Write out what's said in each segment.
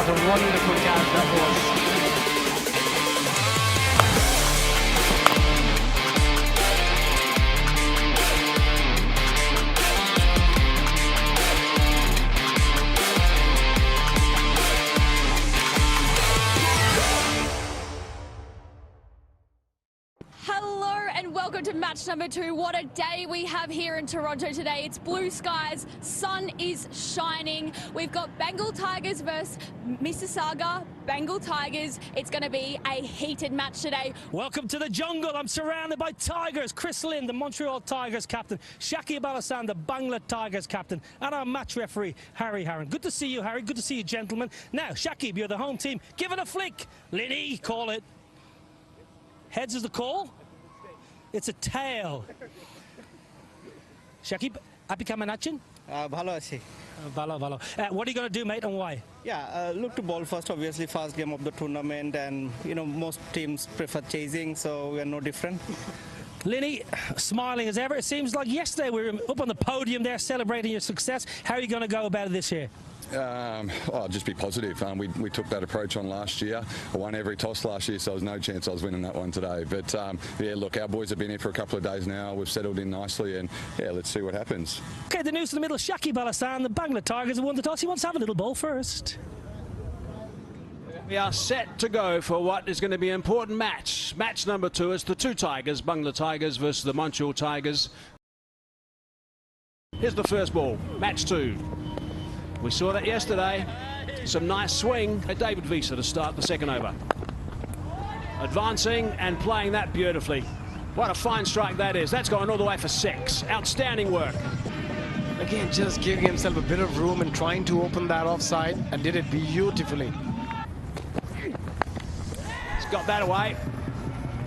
What a wonderful catch that was. Welcome to match number 2. What a day we have here in Toronto today. It's blue skies, sun is shining. We've got Bengal Tigers versus Mississauga Bengal Tigers. It's going to be a heated match today. Welcome to the jungle. I'm surrounded by Tigers. Chris Lynn, the Montreal Tigers captain. Shaki Balasan, the Bangla Tigers captain. And our match referee, Harry Harron. Good to see you, Harry. Good to see you, gentlemen. Now, Shakib, you're the home team. Give it a flick. Linny, call it. Heads is the call. It's a tail. Shakib, happy Kamanachin? Bhalo achi. Bhalo. What are you going to do, mate, and why? Yeah, look to ball first, obviously, first game of the tournament, and, you know, most teams prefer chasing, so we are no different. Linny, smiling as ever. It seems like yesterday we were up on the podium there celebrating your success. How are you going to go about it this year? Just be positive. We took that approach on last year. I won every toss last year, so there was no chance I was winning that one today. But, yeah, look, our boys have been here for a couple of days now. We've settled in nicely, and, yeah, let's see what happens. OK, the news to the middle. Shaki Balasan, the Bangla Tigers have won the toss. He wants to have a little ball first. We are set to go for what is going to be an important match. Match number 2 is the two Tigers, Bangla Tigers versus the Montreal Tigers. Here's the first ball, match 2. We saw that yesterday. Some nice swing at David Visa to start the second over. Advancing and playing that beautifully. What a fine strike that is. That's going all the way for 6. Outstanding work. Again, just giving himself a bit of room and trying to open that offside, and did it beautifully. He's got that away.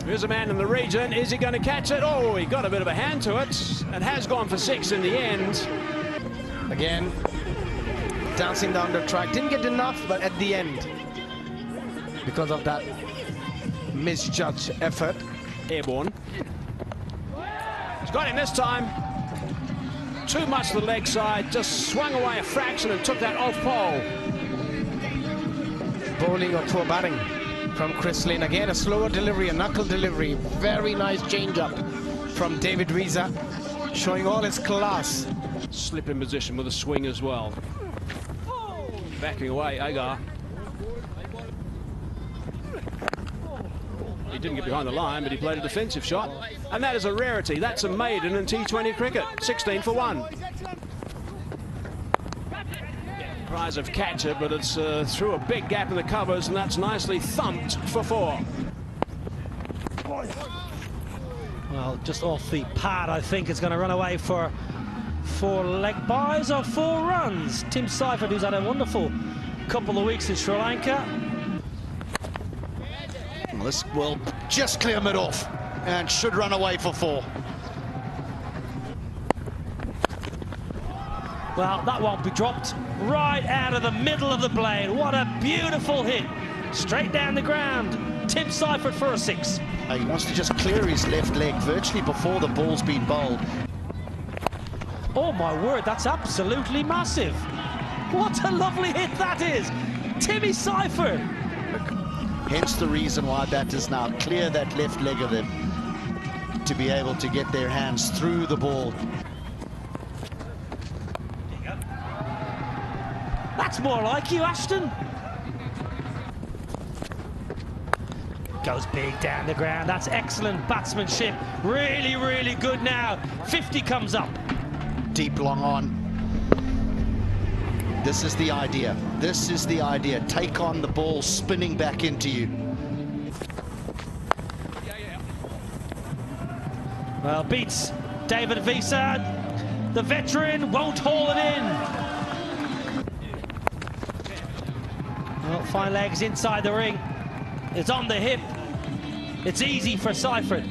Here's a man in the region. Is he going to catch it? Oh, he got a bit of a hand to it and has gone for 6 in the end. Again, dancing down the track. Didn't get enough, but at the end, because of that misjudged effort. Airborne. He's got him this time. Too much to the leg side. Just swung away a fraction and took that off pole. Bowling or poor batting from Chris Lynn. Again, a slower delivery, a knuckle delivery. Very nice change-up from David Visa, showing all his class. Slip in position with a swing as well. Backing away, Agar. He didn't get behind the line, but he played a defensive shot. And that is a rarity. That's a maiden in T20 cricket. 16 for 1. Prize of catcher, but it's through a big gap in the covers, and that's nicely thumped for 4. Well, just off the pad, I think it's going to run away for 4 leg byes or 4 runs. Tim Seifert, who's had a wonderful couple of weeks in Sri Lanka. Well, this will just clear mid off and should run away for 4. Well, that won't be dropped. Right out of the middle of the blade. What a beautiful hit. Straight down the ground. Tim Seifert for a 6. He wants to just clear his left leg virtually before the ball's been bowled. Oh my word, that's absolutely massive. What a lovely hit that is. Timmy Seifert. Hence the reason why batters now clear that left leg of them to be able to get their hands through the ball. That's more like you, Ashton. Goes big down the ground. That's excellent batsmanship. Really, really good now. 50 comes up. Deep long on. This is the idea. This is the idea. Take on the ball spinning back into you. Well, beats David Visa. The veteran won't haul it in. Well, fine legs inside the ring. It's on the hip. It's easy for Seifert.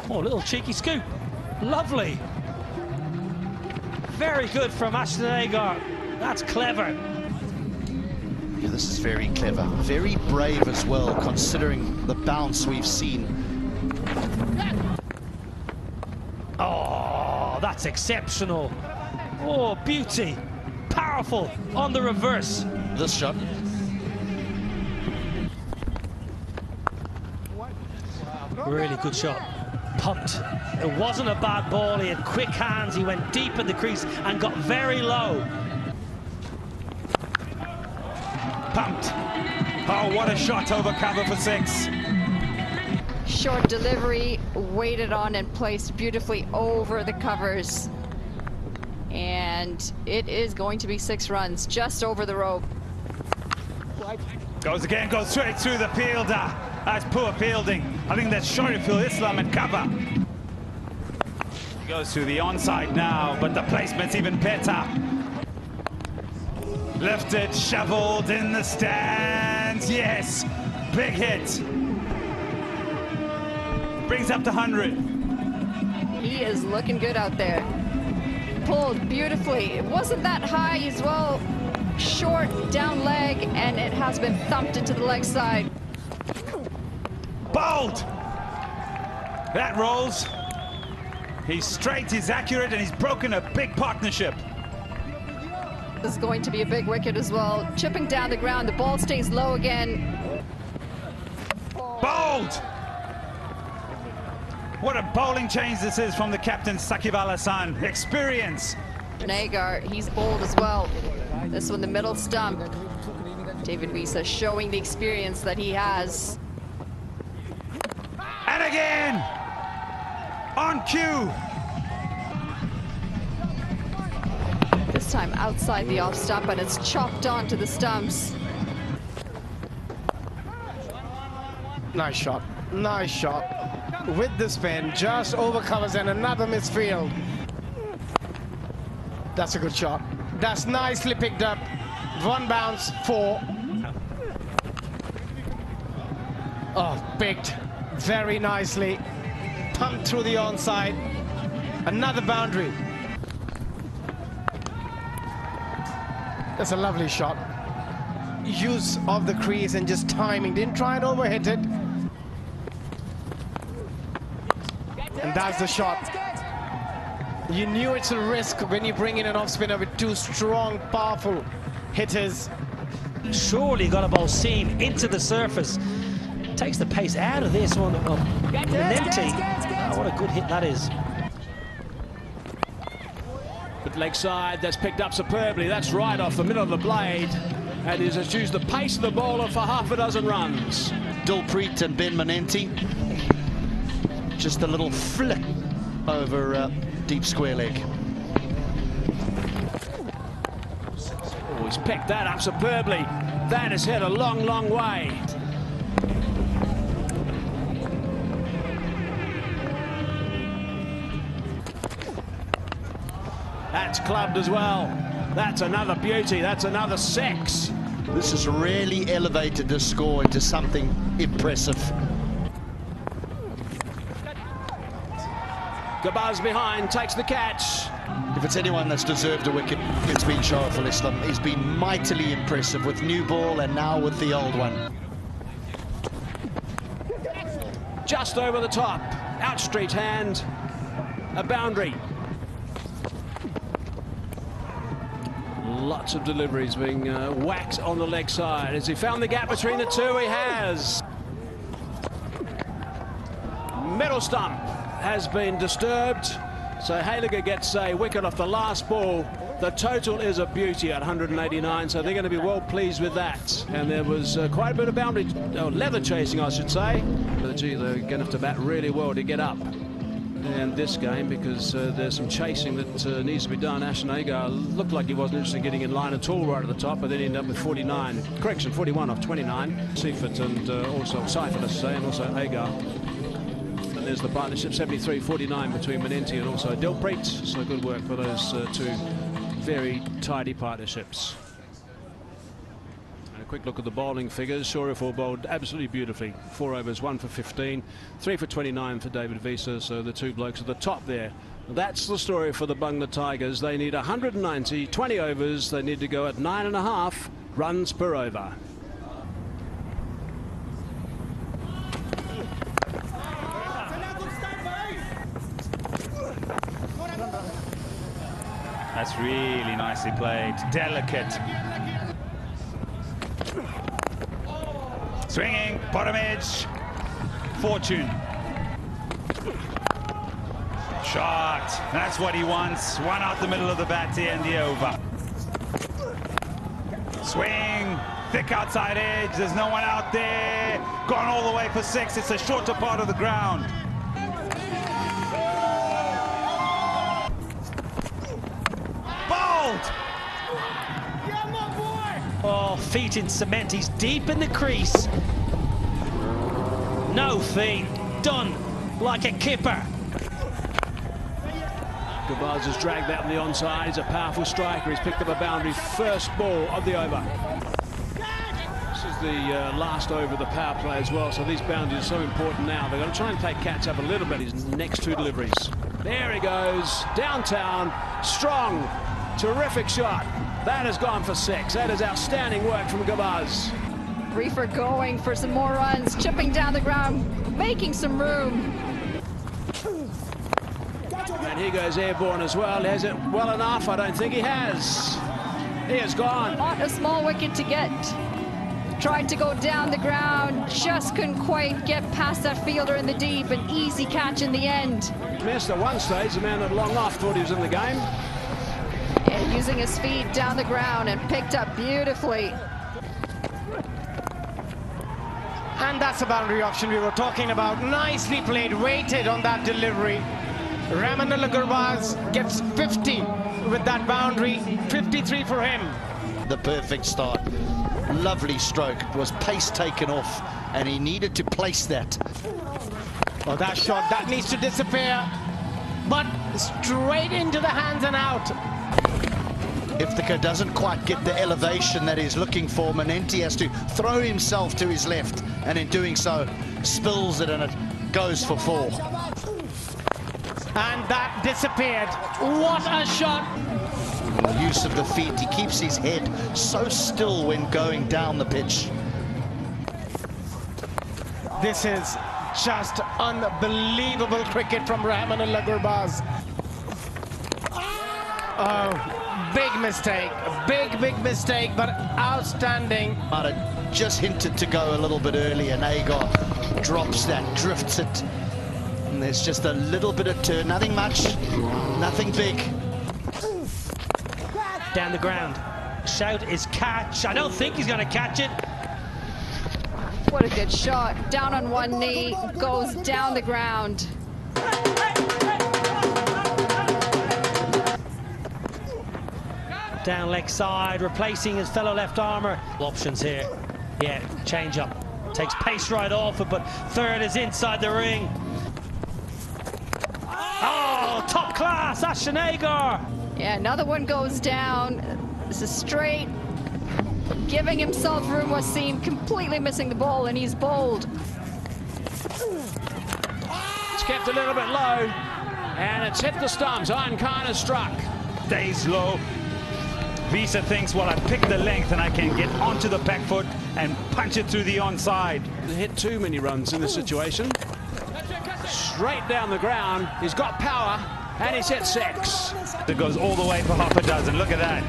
Oh, little cheeky scoop. Lovely. Very good from Ashton Agar. That's clever. Yeah, this is very clever. Very brave as well, considering the bounce we've seen. Oh, that's exceptional. Oh, beauty. powerful on the reverse. This shot. Really good shot. Pumped. It wasn't a bad ball. He had quick hands. He went deep in the crease and got very low. Pumped. Oh, what a shot over cover for 6. Short delivery, weighted on and placed beautifully over the covers. And it is going to be 6 runs, just over the rope. Goes again, goes straight through the fielder. That's poor fielding. I think that's Shariful Islam at cover. Goes through the onside now, but the placement's even better. Lifted, shoveled in the stands. Yes, big hit. Brings up to 100. He is looking good out there. Pulled beautifully. It wasn't that high as well. Short down leg, and it has been thumped into the leg side. Bowled. That rolls. He's straight, he's accurate, and he's broken a big partnership. This is going to be a big wicket as well. Chipping down the ground, the ball stays low again. Bowled. What a bowling change this is from the captain, Saqib Al Hassan. Experience. Nagar, he's bowled as well. This one, the middle stump. David Wiese showing the experience that he has. And again, on cue. This time outside the off stump, and it's chopped onto the stumps. Nice shot. Nice shot. With the spin, just over covers and another misfield. That's a good shot. That's nicely picked up. 1 bounce, 4. Oh, picked very nicely. Pumped through the onside. Another boundary. That's a lovely shot. Use of the crease and just timing. Didn't try and overhit it. And that's the shot. You knew it's a risk when you bring in an off-spinner with 2 strong, powerful hitters. Surely got a ball seam into the surface. Takes the pace out of this one. Oh, what a good hit that is. But leg side, that's picked up superbly. That's right off the middle of the blade. And he has used the pace of the bowler for half a dozen runs. Dilpreet and Ben Manenti. Just a little flick over deep square leg. Oh, he's picked that up superbly. That has hit a long, long way. That's clubbed as well. That's another beauty. That's another 6. This has really elevated the score into something impressive. Gabaz behind, takes the catch. If it's anyone that's deserved a wicket, it's been Shariful Islam. He's been mightily impressive with new ball and now with the old one. Just over the top, outstretched hand, a boundary. Lots of deliveries being whacked on the leg side. Has he found the gap between the 2? He has. Middle stump has been disturbed, so Haliger gets a wicket off the last ball. The total is a beauty at 189, so they're going to be well pleased with that. And there was quite a bit of boundary, leather chasing, I should say. But gee, they're going to have to bat really well to get up in this game, because there's some chasing that needs to be done. Ashton Agar looked like he wasn't interested in getting in line at all right at the top, but then he ended up with 49. Correction, 41 off 29. Seifert and also Seifert, let's say, and also Agar. And there's the partnership, 73-49 between Manenti and also Dilpreet. So good work for those 2 very tidy partnerships. And a quick look at the bowling figures. Shariful bowled absolutely beautifully. 4 overs, 1 for 15, 3 for 29 for David Wiese. So the 2 blokes at the top there. That's the story for the Bangla Tigers. They need 190, 20 overs. They need to go at 9.5 runs per over. That's That's really nicely played. Delicate. Swinging, bottom edge. Fortune. Shot. That's what he wants. One out the middle of the bat to end the over. Swing. Thick outside edge. There's no one out there. Gone all the way for 6. It's a shorter part of the ground. Bowled. Oh, feet in cement. He's deep in the crease. No feet. Done like a kipper. Gabaz has dragged that on the onside. He's a powerful striker. He's picked up a boundary. First ball of the over. This is the last over of the power play as well, so these boundaries are so important now. They've got to try and play catch up a little bit. His next 2 deliveries. There he goes. Downtown. Strong. Terrific shot. That has gone for 6. That is outstanding work from Gabaz. Reefer going for some more runs, chipping down the ground, making some room. And he goes airborne as well. Has it well enough? I don't think he has. He has gone. Not a small wicket to get. Tried to go down the ground, just couldn't quite get past that fielder in the deep. An easy catch in the end. Missed at one stage. The man that long off thought he was in the game. And using his feet down the ground and picked up beautifully. And that's a boundary option we were talking about. Nicely played, weighted on that delivery. Ramanullah Gurbaz gets 50 with that boundary. 53 for him. The perfect start. Lovely stroke. It was pace taken off, and he needed to place that. Oh, that shot, that needs to disappear. But straight into the hands and out. Iftika doesn't quite get the elevation that he's looking for. Manenti has to throw himself to his left, and in doing so, spills it, and it goes for 4. And that disappeared. What a shot. Use of the feet. He keeps his head so still when going down the pitch. This is just unbelievable cricket from Ramanullah Gurbaz. Oh, big mistake. Big mistake, but outstanding. Might have just hinted to go a little bit earlier. Nagar drops that, drifts it. And there's just a little bit of turn. Nothing much, nothing big. Down the ground. Shout is catch. I don't think he's going to catch it. What a good shot. Down on one knee, goes down the ground. Down leg side, replacing his fellow left armour. Options here. Yeah, change up. Takes pace right off it, but third is inside the ring. Oh, top class, Ashanagar. Yeah, another one goes down. This is straight. Giving himself room, Wasim, completely missing the ball, and he's bowled. It's kept a little bit low, and it's hit the stumps. Iron Khan has struck. Stays low. Visa thinks, well, I picked the length and I can get onto the back foot and punch it through the onside. He hit too many runs in this situation. Straight down the ground. He's got power, and he's hit 6. It goes all the way for half a dozen. Look at that.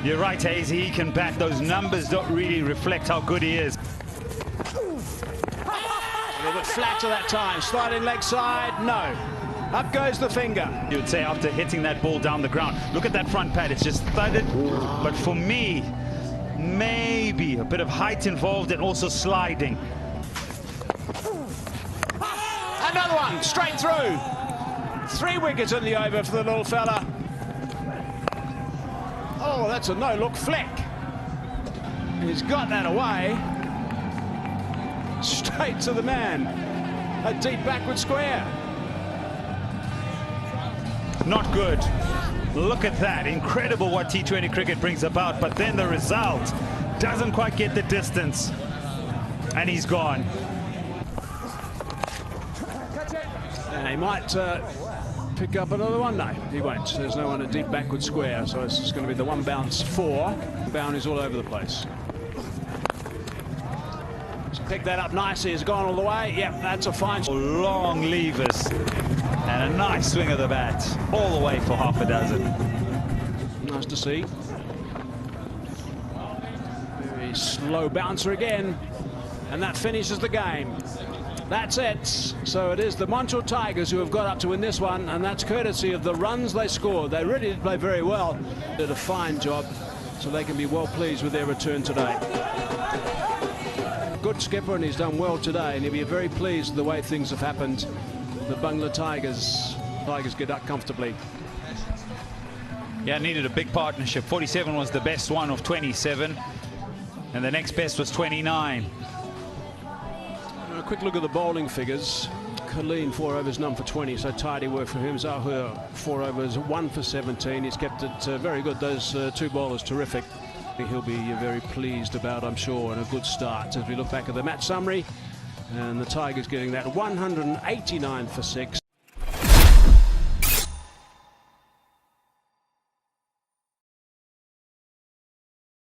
You're right, Hazy. He can bat. Those numbers don't really reflect how good he is. A little bit flat to that time. Sliding leg side, no. Up goes the finger. You would say after hitting that ball down the ground. Look at that front pad. It's just thudded. But for me, maybe a bit of height involved and also sliding. Another one, straight through. 3 wickets in the over for the little fella. Oh, that's a no-look flick. He's got that away. Straight to the man. A deep backward square. Not good. Look at that. Incredible what T20 cricket brings about, but then the result doesn't quite get the distance. And he's gone. And he might pick up another one. No, he won't. There's no one at deep backward square, so it's just going to be the 1 bounce 4. Boundaries all over the place. Just pick that up nicely. It's gone all the way. Yep, that's a fine. Long levers and a nice swing of the bat all the way for half a dozen. Nice to see. Very slow bouncer again. And that finishes the game. That's it. So it is the Montreal Tigers who have got up to win this one, and that's courtesy of the runs they scored. They really did play very well. Did a fine job, so they can be well pleased with their return today. Good skipper, and he's done well today, and he'll be very pleased with the way things have happened. The Bangla Tigers get up comfortably. Yeah, needed a big partnership. 47 was the best one of 27, and the next best was 29. A quick look at the bowling figures. Colleen 4 overs, none for 20, so tidy work for him. Zahur 4 overs, 1 for 17. He's kept it very good. Those two bowlers terrific. He'll be very pleased about, I'm sure, and a good start as we look back at the match summary. And the Tigers getting that 189 for 6.